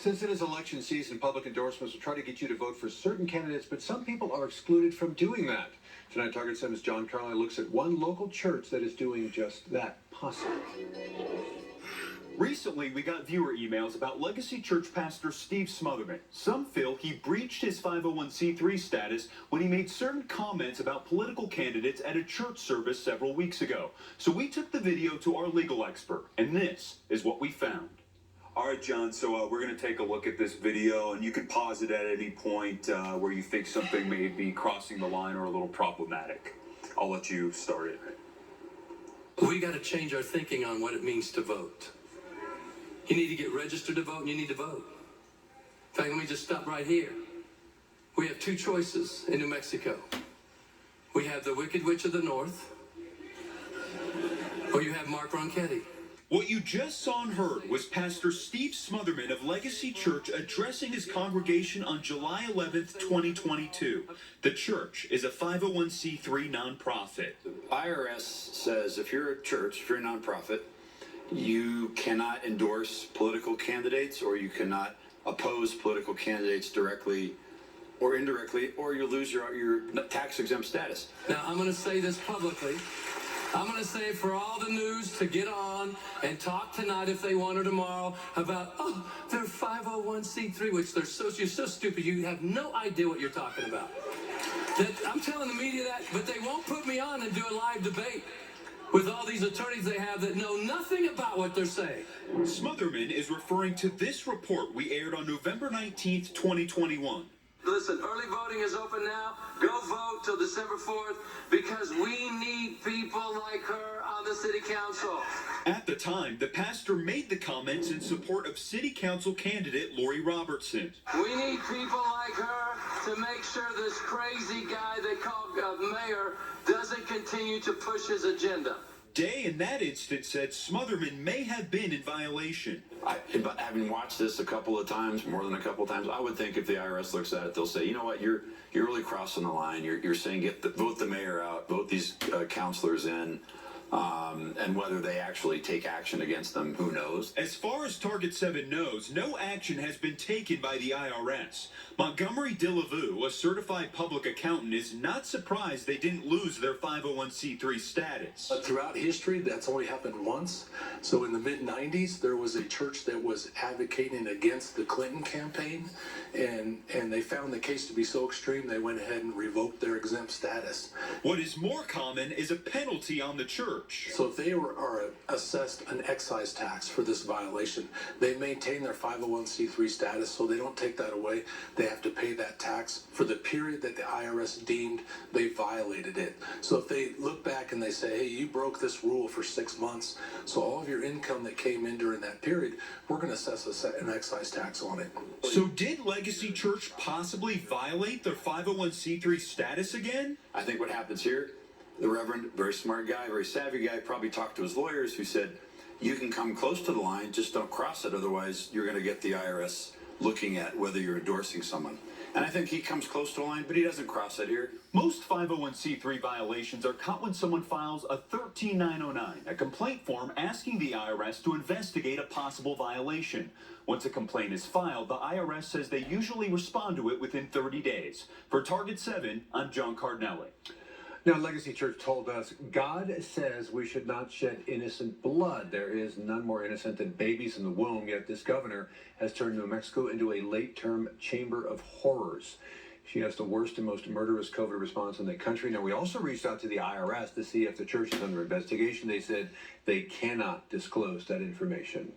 Since it is election season, public endorsements will try to get you to vote for certain candidates, but some people are excluded from doing that. Tonight, Target 7's John Carlin looks at one local church that is doing just that possible. Recently, we got viewer emails about Legacy Church pastor Steve Smotherman. Some feel he breached his 501c3 status when he made certain comments about political candidates at a church service several weeks ago. So we took the video to our legal expert, and this is what we found. All right, John, so we're going to take a look at this video, and you can pause it at any point where you think something may be crossing the line or a little problematic. I'll let you start it. We got to change our thinking on what it means to vote. You need to get registered to vote, and you need to vote. In fact, let me just stop right here. We have two choices in New Mexico. We have the Wicked Witch of the North, or you have Mark Ronchetti. What you just saw and heard was Pastor Steve Smotherman of Legacy Church addressing his congregation on July 11th, 2022. The church is a 501c3 nonprofit. IRS says if you're a church, if you're a nonprofit, you cannot endorse political candidates, or you cannot oppose political candidates directly or indirectly, or you lose your tax-exempt status. Now, I'm going to say this publicly. I'm going to say for all the news to get on and talk tonight if they want or tomorrow about, oh, they're 501c3, which you're so stupid you have no idea what you're talking about. I'm telling the media that, but they won't put me on and do a live debate with all these attorneys they have that know nothing about what they're saying. Smotherman is referring to this report we aired on November 19th, 2021. Listen, early voting is open now. Go vote till December 4th because we need people like her on the city council. At the time, the pastor made the comments in support of city council candidate Lori Robertson. We need people like her to make sure this crazy guy they call mayor doesn't continue to push his agenda. Day in that instance said Smotherman may have been in violation. Having watched this a couple of times, more than a couple of times, I would think if the IRS looks at it, they'll say, you know what, you're really crossing the line. You're saying vote the mayor out, vote these counselors in, and whether they actually take action against them, who knows? As far as Target 7 knows, no action has been taken by the IRS. Montgomery Dillavou, a certified public accountant, is not surprised they didn't lose their 501c3 status. But throughout history, that's only happened once. So in the mid-90s, there was a church that was advocating against the Clinton campaign, and they found the case to be so extreme, they went ahead and revoked their exempt status. What is more common is a penalty on the church. So if they are assessed an excise tax for this violation, they maintain their 501c3 status, so they don't take that away. They have to pay that tax for the period that the IRS deemed they violated it. So if they look back and they say, hey, you broke this rule for 6 months, so all of your income that came in during that period, we're going to assess an excise tax on it. So did Legacy Church possibly violate their 501c3 status again? I think what happens here, the Reverend, very smart guy, very savvy guy, probably talked to his lawyers who said, you can come close to the line, just don't cross it, otherwise you're going to get the IRS looking at whether you're endorsing someone. And I think he comes close to the line, but he doesn't cross it here. Most 501c3 violations are caught when someone files a 13909, a complaint form asking the IRS to investigate a possible violation. Once a complaint is filed, the IRS says they usually respond to it within 30 days. For Target 7, I'm John Cardinelli. Now, Legacy Church told us, God says we should not shed innocent blood. There is none more innocent than babies in the womb, yet this governor has turned New Mexico into a late-term chamber of horrors. She has the worst and most murderous COVID response in the country. Now, we also reached out to the IRS to see if the church is under investigation. They said they cannot disclose that information.